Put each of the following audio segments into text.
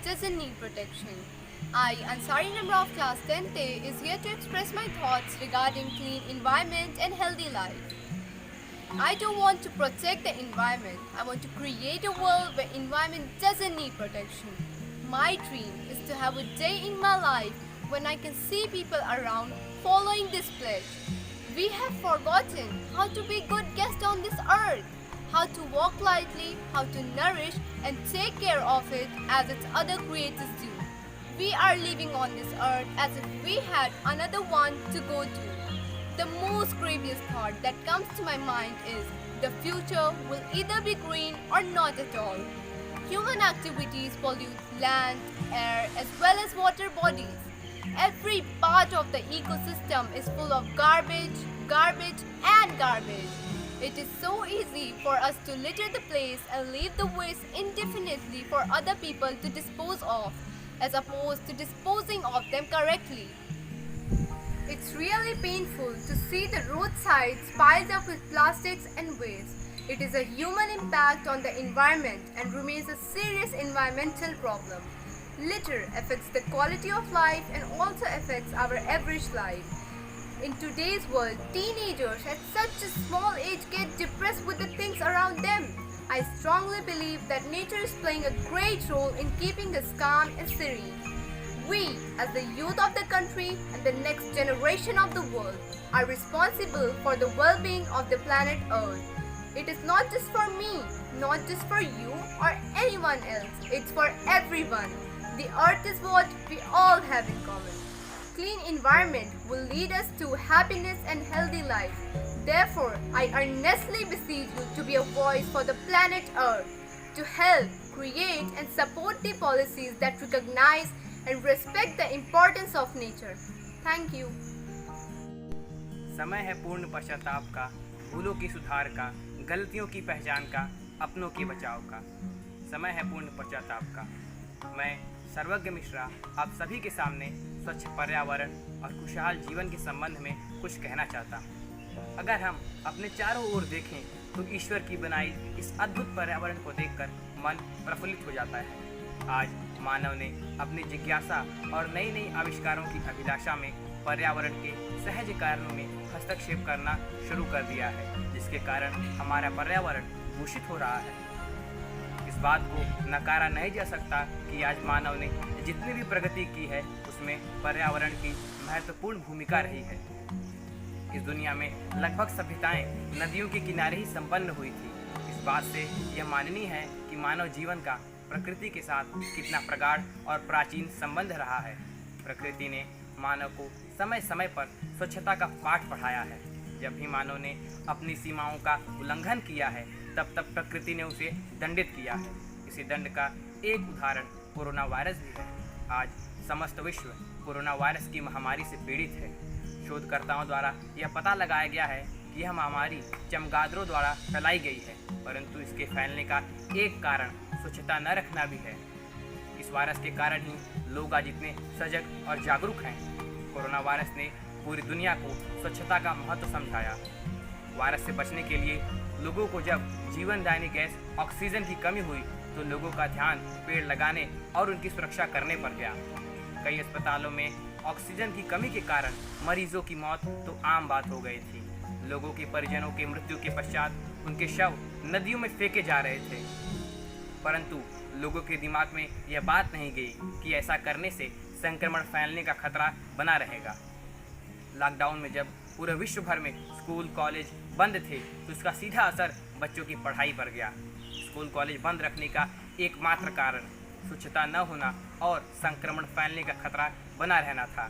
doesn't need protection. I, Ansari number of class 10th A, is here to express my thoughts regarding clean environment and healthy life. I don't want to protect the environment. I want to create a world where environment doesn't need protection. My dream is to have a day in my life when I can see people around following this pledge. We have forgotten how to be good guests on this earth, how to walk lightly, how to nourish and take care of it as its other creators do. We are living on this earth as if we had another one to go to. The most grievous thought that comes to my mind is the future will either be green or not at all. Human activities pollute land, air, as well as water bodies. Every part of the ecosystem is full of garbage, and garbage. It is so easy for us to litter the place and leave the waste indefinitely for other people to dispose of, as opposed to disposing of them correctly. It's really painful to see the roadsides piled up with plastics and waste. It is a human impact on the environment and remains a serious environmental problem. Litter affects the quality of life and also affects our average life. In today's world, teenagers at such a small age get depressed with the things around them. I strongly believe that nature is playing a great role in keeping us calm and serene. We, as the youth of the country and the next generation of the world, are responsible for the well-being of the planet Earth. It is not just for me, not just for you or anyone else, it's for everyone. The Earth is what we all have in common. Clean environment will lead us to happiness and healthy life. Therefore, I earnestly beseech you to be a voice for the planet Earth, to help, create and support the policies that recognize and respect the importance of nature. Thank you. समय है पूर्ण पश्चाताप का, भूलों की सुधार का, गलतियों की पहचान का, अपनों के बचाव का। समय है पूर्ण पश्चाताप का। मैं सर्वज्ञ मिश्रा आप सभी के सामने स्वच्छ पर्यावरण और खुशहाल जीवन के संबंध में कुछ कहना चाहता हूँ। अगर हम अपने चारों ओर देखें तो ईश्वर की बनाई इस अद्भुत पर्यावरण को देखकर मन प्रफुल्लित हो जाता है। आज मानव ने अपनी जिज्ञासा और नई नई आविष्कारों की अभिलाषा में पर्यावरण के सहज कारणों में हस्तक्षेप करना शुरू कर दिया है, जिसके कारण हमारा पर्यावरण दूषित हो रहा है। इस बात को नकारा नहीं जा सकता कि आज मानव ने जितनी भी प्रगति की है उसमें पर्यावरण की महत्वपूर्ण भूमिका रही है। इस दुनिया में लगभग सभ्यताएं नदियों के किनारे ही संपन्न हुई थी। इस बात से यह माननीय है कि मानव जीवन का प्रकृति के साथ कितना प्रगाढ़ और प्राचीन संबंध रहा है। प्रकृति ने मानव को समय समय पर स्वच्छता का पाठ पढ़ाया है। जब भी मानव ने अपनी सीमाओं का उल्लंघन किया है तब तब प्रकृति ने उसे दंडित किया है। इसी दंड का एक उदाहरण कोरोना वायरस भी है। आज समस्त विश्व कोरोना वायरस की महामारी से पीड़ित है। शोधकर्ताओं द्वारा यह पता लगाया गया है कि यह महामारी चमगादड़ों द्वारा फैलाई गई है, परंतु इसके फैलने का एक कारण स्वच्छता न रखना भी है। इस वायरस के कारण ही लोग आज इतने सजग और जागरूक हैं। कोरोना वायरस ने पूरी दुनिया को स्वच्छता का महत्व समझाया। वायरस से बचने के लिए लोगों को जब जीवनदायिनी गैस ऑक्सीजन की कमी हुई तो लोगों का ध्यान पेड़ लगाने और उनकी सुरक्षा करने पर गया। कई अस्पतालों में ऑक्सीजन की कमी के कारण मरीजों की मौत तो आम बात हो गई थी। लोगों के परिजनों के मृत्यु के पश्चात उनके शव नदियों में फेंके जा रहे थे, परंतु लोगों के दिमाग में यह बात नहीं गई कि ऐसा करने से संक्रमण फैलने का खतरा बना रहेगा। लॉकडाउन में जब पूरे विश्व भर में स्कूल कॉलेज बंद थे तो इसका सीधा असर बच्चों की पढ़ाई पर गया। स्कूल कॉलेज बंद रखने का एकमात्र कारण स्वच्छता न होना और संक्रमण फैलने का खतरा बना रहना था।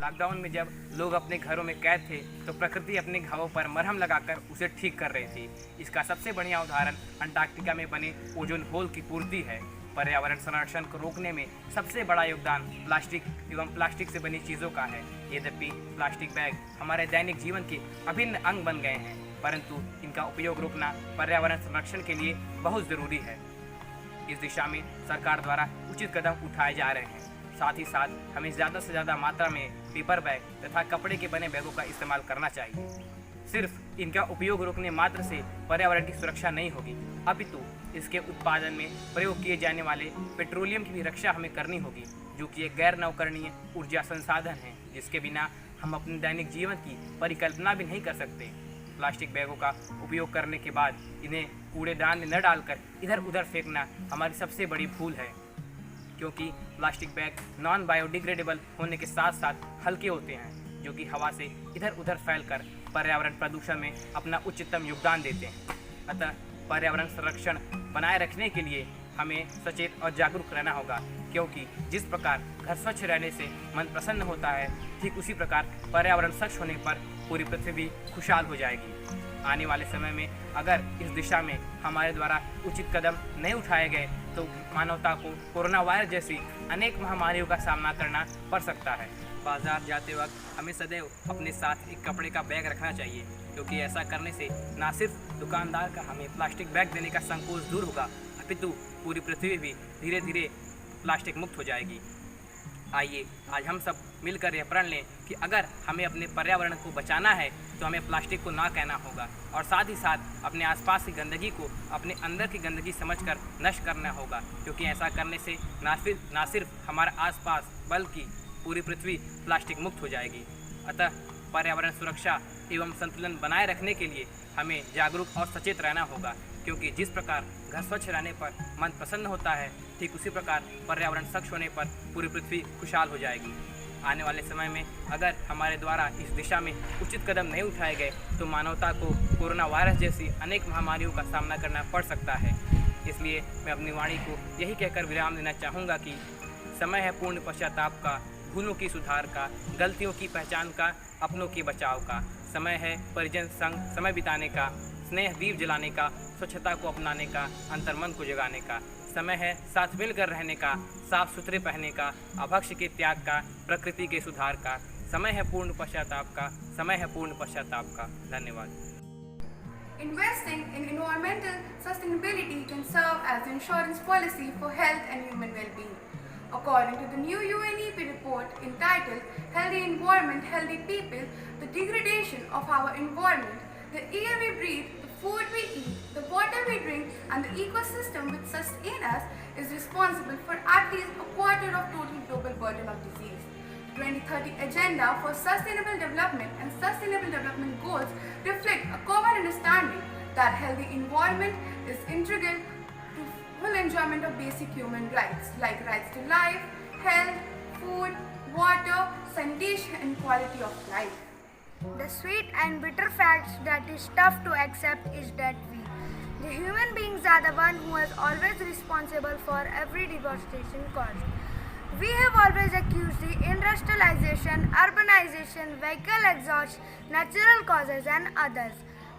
लॉकडाउन में जब लोग अपने घरों में कैद थे तो प्रकृति अपने घावों पर मरहम लगाकर उसे ठीक कर रही थी। इसका सबसे बढ़िया उदाहरण अंटार्कटिका में बने ओजोन होल की पूर्ति है। पर्यावरण संरक्षण को रोकने में सबसे बड़ा योगदान प्लास्टिक एवं प्लास्टिक से बनी चीज़ों का है। यद्यपि प्लास्टिक बैग हमारे दैनिक जीवन के अभिन्न अंग बन गए हैं, परंतु इनका उपयोग रोकना पर्यावरण संरक्षण के लिए बहुत ज़रूरी है। इस दिशा में सरकार द्वारा उचित कदम उठाए जा रहे हैं। साथ ही साथ हमें ज़्यादा से ज़्यादा मात्रा में पेपर बैग तथा कपड़े के बने बैगों का इस्तेमाल करना चाहिए। सिर्फ इनका उपयोग रोकने मात्र से पर्यावरण की सुरक्षा नहीं होगी, अपितु इसके उत्पादन में प्रयोग किए जाने वाले पेट्रोलियम की भी रक्षा हमें करनी होगी, जो कि एक गैर नवकरणीय ऊर्जा संसाधन है, जिसके बिना हम अपने दैनिक जीवन की परिकल्पना भी नहीं कर सकते। प्लास्टिक बैगों का उपयोग करने के बाद इन्हें कूड़ेदान में न डालकर इधर उधर फेंकना हमारी सबसे बड़ी भूल है, क्योंकि प्लास्टिक बैग नॉन बायोडिग्रेडेबल होने के साथ साथ हल्के होते हैं, जो कि हवा से इधर उधर फैलकर पर्यावरण प्रदूषण में अपना उच्चतम योगदान देते हैं। अतः पर्यावरण संरक्षण बनाए रखने के लिए हमें सचेत और जागरूक रहना होगा, क्योंकि जिस प्रकार घर स्वच्छ रहने से मन प्रसन्न होता है, ठीक उसी प्रकार पर्यावरण स्वच्छ होने पर पूरी पृथ्वी भी खुशहाल हो जाएगी। आने वाले समय में अगर इस दिशा में हमारे द्वारा उचित कदम नहीं उठाए गए तो मानवता को कोरोना वायरस जैसी अनेक महामारियों का सामना करना पड़ सकता है। बाजार जाते वक्त हमें सदैव अपने साथ एक कपड़े का बैग रखना चाहिए, क्योंकि ऐसा करने से न सिर्फ दुकानदार का हमें प्लास्टिक बैग देने का संकोच दूर होगा, अपितु पूरी पृथ्वी भी धीरे धीरे प्लास्टिक मुक्त हो जाएगी। आइए आज हम सब मिलकर यह प्रण लें कि अगर हमें अपने पर्यावरण को बचाना है तो हमें प्लास्टिक को ना कहना होगा, और साथ ही साथ अपने आसपास की गंदगी को अपने अंदर की गंदगी समझकर नष्ट करना होगा, क्योंकि ऐसा करने से ना सिर्फ हमारा आसपास बल्कि पूरी पृथ्वी प्लास्टिक मुक्त हो जाएगी। अतः पर्यावरण सुरक्षा एवं संतुलन बनाए रखने के लिए हमें जागरूक और सचेत रहना होगा, क्योंकि जिस प्रकार घर स्वच्छ रहने पर मन प्रसन्न होता है, ठीक उसी प्रकार पर्यावरण स्वच्छ होने पर पूरी पृथ्वी खुशहाल हो जाएगी। आने वाले समय में अगर हमारे द्वारा इस दिशा में उचित कदम नहीं उठाए गए तो मानवता को कोरोना वायरस जैसी अनेक महामारियों का सामना करना पड़ सकता है। इसलिए मैं अपनी वाणी को यही कहकर विराम देना चाहूँगा कि समय है पूर्ण पश्चाताप का, भूलों की सुधार का, गलतियों की पहचान का, अपनों के बचाव का। समय है परिजन संग समय बिताने का, स्नेह दीप जलाने का, स्वच्छता को अपनाने का, अंतर्मन को जगाने का। समय है साथ मिलकर रहने का, साफ सुथरे पहनने का, अभक्ष्य के त्याग का, प्रकृति के सुधार का। समय है पूर्ण पश्चाताप का, समय है पूर्ण पश्चाताप का। धन्यवाद। Investing in environmental sustainability can serve as an insurance policy for health and human well-being. According to the new UNEP report entitled Healthy Environment, Healthy People, the degradation of our environment, the air we breathe, the food we eat, the water we drink, and the ecosystem which sustain us is responsible for at least a quarter of total global burden of disease. The 2030 Agenda for Sustainable Development and Sustainable Development Goals reflect a common understanding that healthy environment is integral to full enjoyment of basic human rights like rights to life, health, food, water, sanitation, and quality of life. The sweet and bitter fact that is tough to accept is that we, the human beings, are the one who is always responsible for every deforestation caused. We have always accused the industrialization, urbanization, vehicle exhaust, natural causes and others,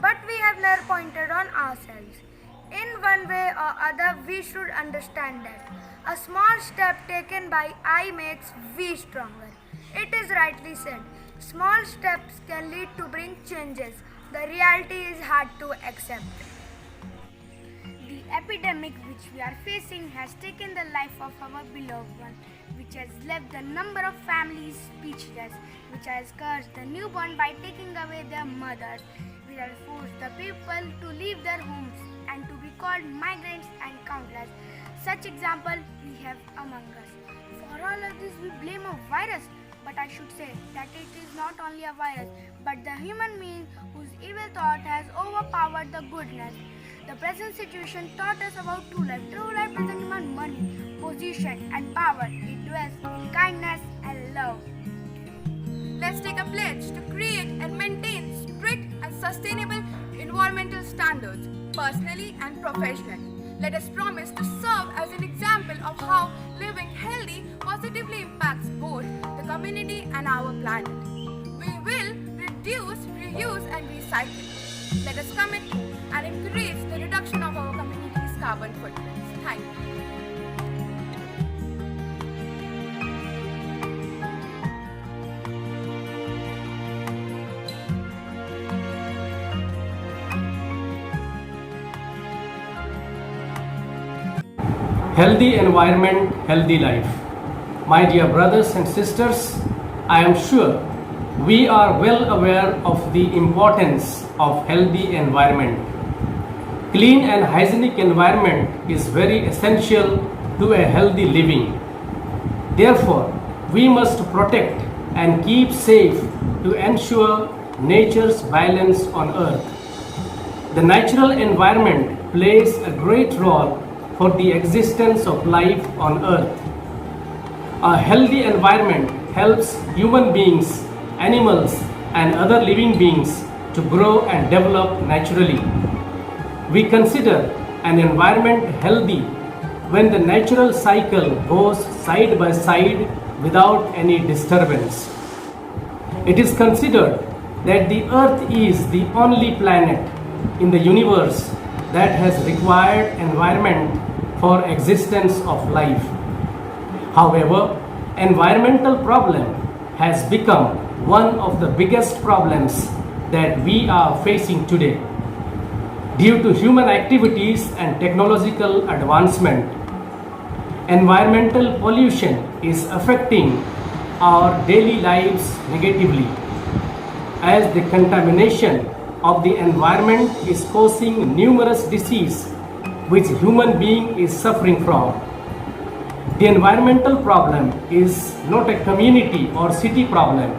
but we have never pointed on ourselves. In one way or other, we should understand that a small step taken by I makes we stronger. It is rightly said, small steps can lead to bring changes. The reality is hard to accept. The epidemic which we are facing has taken the life of our beloved one, which has left the number of families speechless, which has cursed the newborn by taking away their mothers, which has forced the people to leave their homes and to be called migrants and countless such example we have among us. For all of this we blame a virus, but I should say that it is not only a virus, but the human being whose evil thought has overpowered the goodness. The present situation taught us about true life. True life doesn't demand money, position and power. It dwells in kindness and love. Let's take a pledge to create and maintain strict and sustainable environmental standards, personally and professionally. Let us promise to serve as an example of how living healthy positively impacts both the community and our planet. We will reduce, reuse and recycle. Let us commit and encourage the reduction of our community's carbon footprints. Thank you. Healthy environment, healthy life. My dear brothers and sisters, I am sure we are well aware of the importance of healthy environment. Clean and hygienic environment is very essential to a healthy living. Therefore, we must protect and keep safe to ensure nature's balance on earth. The natural environment plays a great role for the existence of life on earth. A healthy environment helps human beings, animals, and other living beings to grow and develop naturally. We consider an environment healthy when the natural cycle goes side by side without any disturbance. It is considered that the earth is the only planet in the universe that has required environment for existence of life. However, environmental problem has become one of the biggest problems that we are facing today. Due to human activities and technological advancement, environmental pollution is affecting our daily lives negatively, as the contamination of the environment is causing numerous diseases which human being is suffering from. The environmental problem is not a community or city problem.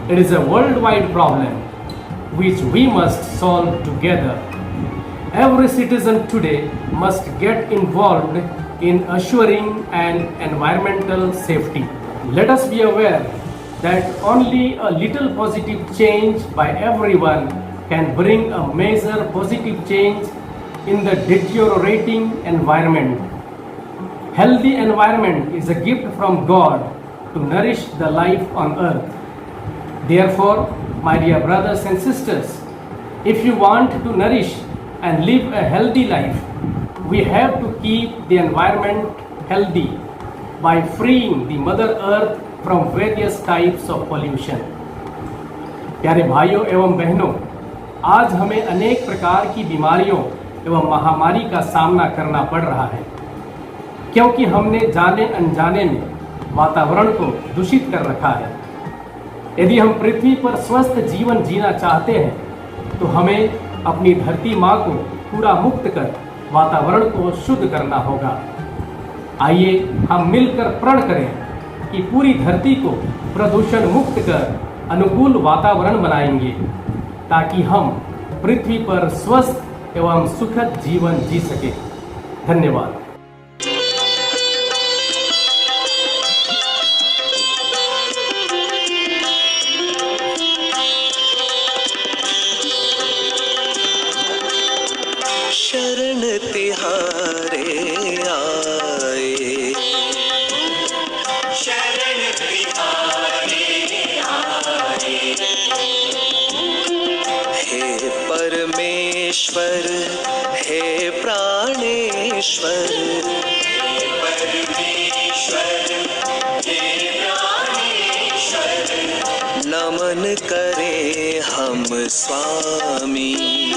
It is a worldwide problem which we must solve together. Every citizen today must get involved in assuring an environmental safety. Let us be aware that only a little positive change by everyone can bring a major positive change in the deteriorating environment. Healthy environment is a gift from God to nourish the life on earth. Therefore, my dear brothers and sisters, if you want to nourish and live a healthy life, we have to keep the environment healthy by freeing the Mother Earth from various types of pollution. प्यारे भाइयों एवं बहनों, आज हमें अनेक प्रकार की बीमारियों एवं महामारी का सामना करना पड़ रहा है, क्योंकि हमने जाने अनजाने में वातावरण को दूषित कर रखा है। यदि हम पृथ्वी पर स्वस्थ जीवन जीना चाहते हैं तो हमें अपनी धरती माँ को पूरा मुक्त कर वातावरण को शुद्ध करना होगा। आइए हम मिलकर प्रण करें कि पूरी धरती को प्रदूषण मुक्त कर अनुकूल वातावरण बनाएंगे, ताकि हम पृथ्वी पर स्वस्थ एवं सुखद जीवन जी सके। धन्यवाद। शरण तिहारे आए, शरण तिहारे आए, हे परमेश्वर, हे प्राणेश्वर, हे परमेश्वर, हे प्राणेश्वर, नमन करे हम स्वामी।